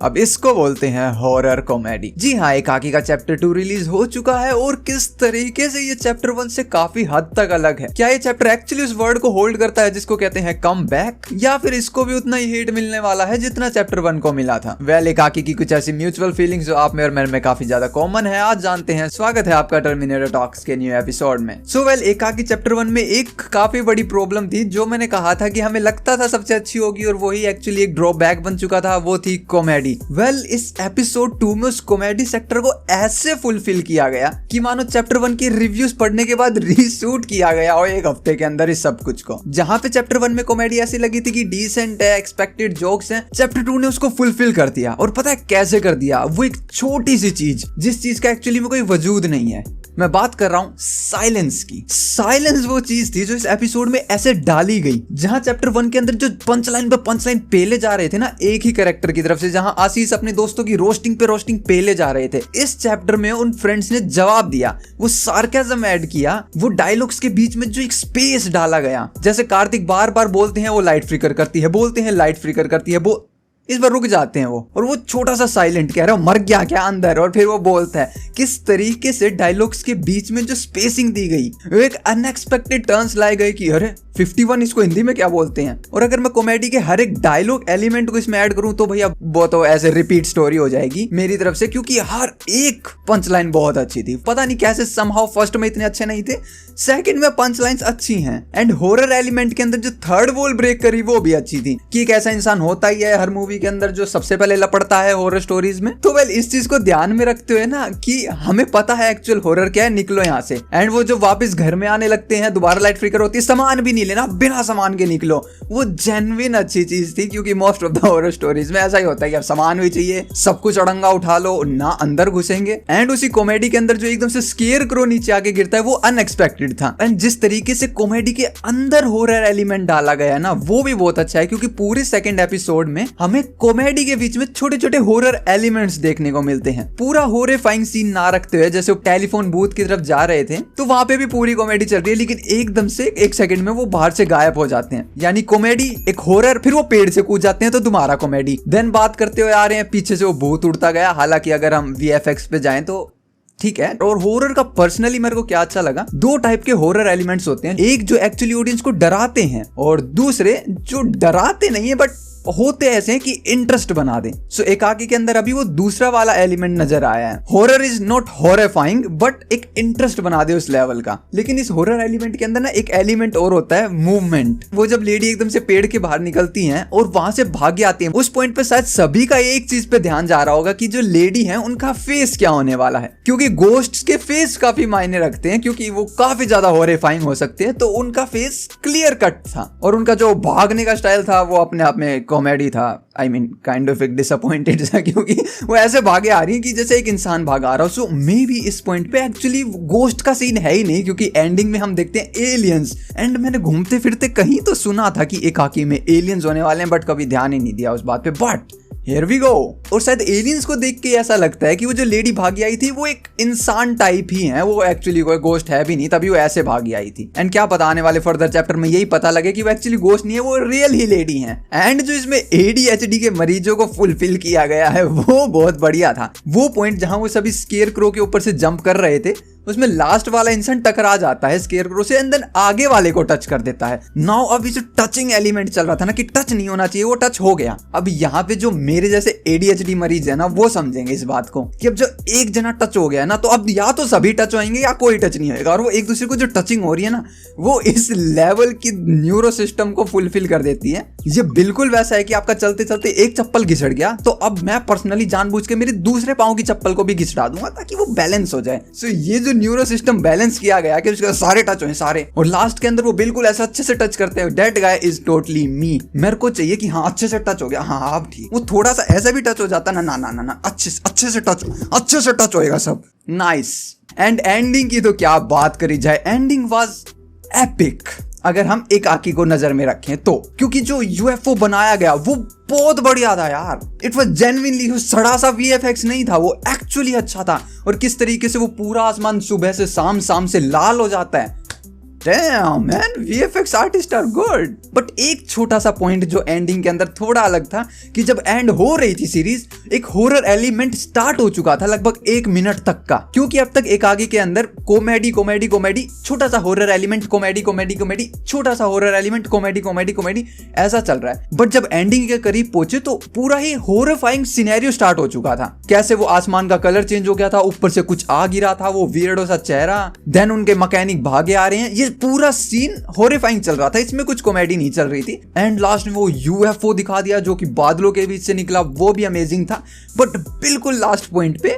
अब इसको बोलते हैं हॉरर कॉमेडी। जी हाँ, एकाकी का चैप्टर 2 रिलीज हो चुका है और किस तरीके से ये चैप्टर 1 से काफी हद तक अलग है। क्या ये चैप्टर एक्चुअली उस वर्ड को होल्ड करता है जिसको कहते हैं कम बैक, या फिर इसको भी उतना ही हेट मिलने वाला है जितना चैप्टर 1 को मिला था। वेल, एकाकी की कुछ ऐसी म्यूचुअल फीलिंग्स जो आप में और मेरे में काफी ज्यादा कॉमन है, आज जानते हैं। स्वागत है आपका टर्मिनेटर टॉक्स के न्यू एपिसोड में। सो वेल, एकाकी चैप्टर 1 में एक काफी बड़ी प्रॉब्लम थी जो मैंने कहा था कि हमें लगता था सबसे अच्छी होगी और वही एक्चुअली एक ड्रॉबैक बन चुका था, वो थी कॉमेडी। वेल, इस एपिसोड 2 में उस कॉमेडी सेक्टर को ऐसे फुलफिल किया गया कि मानो चैप्टर 1 के रिव्यूज पढ़ने के बाद रीशूट किया गया और एक हफ्ते के अंदर इस सब कुछ को। जहां पे चैप्टर 1 में कॉमेडी ऐसी लगी थी कि डिसेंट है, एक्सपेक्टेड जोक्स हैं, चैप्टर 2 ने उसको फुलफिल कर दिया। और पता है कैसे कर दिया? वो एक छोटी सी चीज, जिस चीज का एक्चुअली में कोई वजूद नहीं है। मैं बात कर रहा हूं साइलेंस की। साइलेंस वो चीज थी जो इस एपिसोड में ऐसे डाली गई, जहां चैप्टर 1 के अंदर जो पंचलाइन पे पंचलाइन पेले जा रहे थे ना एक ही कैरेक्टर की तरफ से, जहां आशीष अपने दोस्तों की रोस्टिंग पे रोस्टिंग पेले जा रहे थे, इस चैप्टर में उन फ्रेंड्स ने जवाब दिया। वो सार्केज्म ऐड किया, वो डायलॉग्स के बीच में जो एक स्पेस डाला गया। जैसे कार्तिक बार बार बोलते हैं वो लाइट फ्लिकर करती है, बोलते हैं लाइट फ्लिकर करती है, वो इस बार रुक जाते हैं वो, और वो छोटा सा साइलेंट कह रहा है मर गया क्या अंदर, और फिर वो बोलता है। किस तरीके से डायलॉग्स के बीच में जो स्पेसिंग दी गई, वो एक अनएक्सपेक्टेड टर्न्स लाए गए कि अरे 51 इसको हिंदी में क्या बोलते हैं। और अगर मैं कॉमेडी के हर एक डायलॉग एलिमेंट को इसमें ऐड करूं तो भैया वो तो ऐसे रिपीट स्टोरी हो जाएगी मेरी तरफ से, क्योंकि हर एक पंच लाइन बहुत अच्छी थी। पता नहीं कैसे समहाउ फर्स्ट में इतने अच्छे नहीं थे, सेकंड में पंच लाइन्स अच्छी हैं, एंड हॉरर एलिमेंट के अंदर जो थर्ड वॉल ब्रेक करी वो भी अच्छी थी कि एक ऐसा इंसान होता ही है हर मूवी के अंदर जो सबसे पहले लपड़ता है हॉरर स्टोरीज में। तो वेल, इस चीज को ध्यान में रखते हुए ना कि हमें पता है एक्चुअल हॉरर क्या है, निकलो यहाँ से। एंड वो जो वापस घर में आने लगते हैं, दोबारा लाइट फ्लिकर होती है, सामान भी नहीं लेना, बिना सामान के निकलो, वो जेन्युइन अच्छी चीज थी। क्योंकि most of the horror stories में ऐसा ही होता है कि अब सामान भी चाहिए, सब कुछ अड़ंगा उठा लो ना, अंदर घुसेंगे। एंड उसी कॉमेडी के अंदर जो एकदम से स्केयर क्रो नीचे आके गिरता है वो अनएक्सपेक्टेड था। एंड जिस तरीके से कॉमेडी के अंदर हॉरर एलिमेंट डाला गया ना, वो भी बहुत अच्छा है, क्योंकि पूरे सेकंड एपिसोड में हमें कॉमेडी के बीच में छोटे छोटे हॉरर एलिमेंट्स देखने को मिलते हैं। पूरा हॉरिफाइंग सीन ना रखते हुए, जैसे वो टेलीफोन बूथ की तरफ जा रहे थे तो वहां पे भी पूरी कॉमेडी चल रही है, लेकिन एकदम से एक सेकंड में वो बाहर से गायब हो जाते हैं। यानी कॉमेडी एक हॉरर, फिर वो पेड़ से कूद जाते हैं तो तुम्हारा कॉमेडी। देन बात करते हुए आ रहे हैं, पीछे से वो भूत उड़ता गया। हालांकि अगर हम VFX पे जाएं तो ठीक है। और हॉरर का पर्सनली मेरे को क्या अच्छा लगा, 2 टाइप के हॉरर एलिमेंट्स होते हैं, एक जो एक्चुअली ऑडियंस को डराते हैं और दूसरे जो डराते नहीं है बट होते ऐसे हैं कि इंटरेस्ट बना दें। सो एकाकी के अंदर अभी वो दूसरा वाला एलिमेंट नजर आया है। Horror is not horrifying but एक इंटरेस्ट बना दे उस लेवल का। लेकिन इस हॉरर एलिमेंट के अंदर ना एक एलिमेंट और होता है, मूवमेंट। वो जब लेडी एकदम से पेड़ के बाहर निकलती हैं और वहां से भाग आती हैं, उस पॉइंट पे शायद सभी का एक चीज पे ध्यान जा रहा होगा कि जो लेडी है उनका फेस क्या होने वाला है, क्योंकि गोस्ट्स के फेस काफी मायने रखते हैं, क्योंकि वो काफी ज्यादा हॉरिफाइंग हो सकते हैं। तो उनका फेस क्लियर कट था और उनका जो भागने का स्टाइल था वो अपने आप में कॉमेडी था। आई मीन काइंड ऑफ एक डिसअपॉइंटेड था, क्योंकि वो ऐसे भागे आ रही है कि जैसे एक इंसान भागा आ रहा हो। सो मे बी इस पॉइंट पे एक्चुअली गोस्ट का सीन है ही नहीं, क्योंकि एंडिंग में हम देखते हैं एलियंस। एंड मैंने घूमते फिरते कहीं तो सुना था कि एकाकी में एलियंस होने वाले हैं, बट कभी ध्यान ही नहीं दिया उस बात पे। But Here we go। और शायद एलियंस को देख के ऐसा लगता है कि वो जो लेडी भागी आई थी वो एक इंसान टाइप ही है, वो एक्चुअली कोई गोस्ट है भी नहीं, तभी वो ऐसे भागी आई थी। एंड क्या पता आने वाले फर्दर चैप्टर में यही पता लगे कि वो एक्चुअली गोस्ट नहीं है, वो रियल ही लेडी है। एंड जो इसमें ADHD के मरीजों को फुलफिल किया गया है वो बहुत बढ़िया था। वो पॉइंट जहां वो सभी स्केयर क्रो के ऊपर से जंप कर रहे थे, उसमें लास्ट वाला इंसान टकरा जाता है स्केयर क्रो से एंड देन आगे वाले को टच कर देता है। नाउ अब ये जो टचिंग एलिमेंट चल रहा था ना कि टच नहीं होना चाहिए, वो टच हो गया। अब यहाँ पे जो मेरे जैसे ADHD मरीज है ना वो समझेंगे इस बात को कि अब जो एक जना टच हो गया ना तो अब या तो सभी टच होंगे या कोई टच नहीं होगा। और वो एक दूसरे को जो टचिंग हो रही है ना वो इस लेवल की न्यूरो सिस्टम को फुलफिल कर देती है। ये बिल्कुल वैसा है कि आपका चलते चलते एक चप्पल घिसड़ गया तो अब मैं पर्सनली जानबूझ के मेरे दूसरे पांव की चप्पल को भी घिसड़ा दूंगा ताकि वो बैलेंस हो जाए। सो ये जो न्यूरो सिस्टम बैलेंस किया गया कि उसके सारे टच हों सारे, और लास्ट के अंदर वो बिल्कुल ऐसा अच्छे से टच करते हैं। दैट गाय इज टोटली मी। मेरे को चाहिए कि हाँ अच्छे से टच हो गया, हाँ अब ठीक। वो थोड़ा सा ऐसा भी टच हो जाता ना, ना ना ना ना अच्छे से टच होएगा सब। नाइस। एंड एंडिंग की तो क्या बात करी जाए, एंडिंग वाज एपिक अगर हम एकाकी को नजर में रखें तो, क्योंकि जो UFO बनाया गया वो बहुत बढ़िया था यार। इट वाज जेन्युइनली, सड़ा सा VFX नहीं था, वो एक्चुअली अच्छा था। और किस तरीके से वो पूरा आसमान सुबह से शाम से लाल हो जाता है, damn man, VFX artist are good. But एक छोटा सा पॉइंट जो एंडिंग के अंदर थोड़ा अलग था कि जब एंड हो रही थी सीरीज, एक हॉरर एलिमेंट स्टार्ट हो चुका था लगभग 1 मिनट तक का, क्योंकि अब तक एकागी के अंदर कॉमेडी कॉमेडी कॉमेडी, छोटा सा horror element, comedy comedy comedy, छोटा सा horror element, comedy comedy comedy, ऐसा चल रहा है। बट जब एंडिंग के करीब पहुंचे तो पूरा ही हॉररफाइंग सिनेरियो स्टार्ट हो चुका था। कैसे वो आसमान का कलर चेंज हो गया था, ऊपर से कुछ आ गिरा था, वो वियर्डो सा चेहरा, देन उनके मैकेनिक भागे आ रहे हैं, ये पूरा सीन हॉररिफाइंग चल रहा था, इसमें कुछ कॉमेडी नहीं चल रही थी। एंड लास्ट में वो यूएफओ दिखा दिया जो कि बादलों के बीच से निकला, वो भी अमेजिंग था। बट बिल्कुल लास्ट पॉइंट पे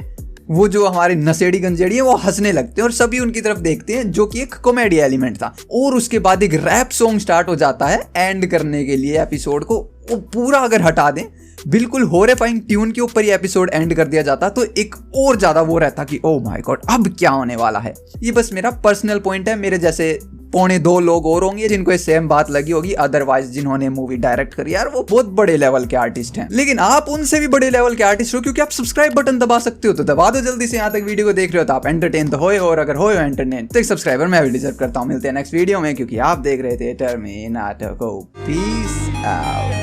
वो जो हमारे नशेड़ी गंजेड़ी है वो हंसने लगते हैं और सभी उनकी तरफ देखते हैं, जो कि एक कॉमेडी एलिमेंट था। और उसके बाद एक रैप सॉन्ग स्टार्ट हो जाता है एंड करने के लिए एपिसोड को। वो पूरा अगर हटा दें, बिल्कुल हॉररिफाइंग ट्यून के ऊपर ये एपिसोड एंड कर दिया जाता तो एक और ज्यादा वो रहता कि ओ माय गॉड अब क्या होने वाला है। ये बस मेरा पर्सनल पॉइंट है, मेरे जैसे 1.25 लोग और होंगे जिनको ये सेम बात लगी होगी, अदरवाइज जिन्होंने मूवी डायरेक्ट करी यार वो बहुत बड़े लेवल के आर्टिस्ट हैं। लेकिन आप उनसे भी बड़े लेवल के आर्टिस्ट हो क्योंकि आप सब्सक्राइब बटन दबा सकते हो, तो दबा दो जल्दी से। यहाँ तक वीडियो को देख रहे हो तो आप एंटरटेन तो होए, और अगर होए एंटरटेन तो एक सब्सक्राइबर मैं भी डिजर्व करता हूँ। मिलते हैं नेक्स्ट वीडियो में, क्योंकि आप देख रहे थे टर्मिनेटर को। Peace out.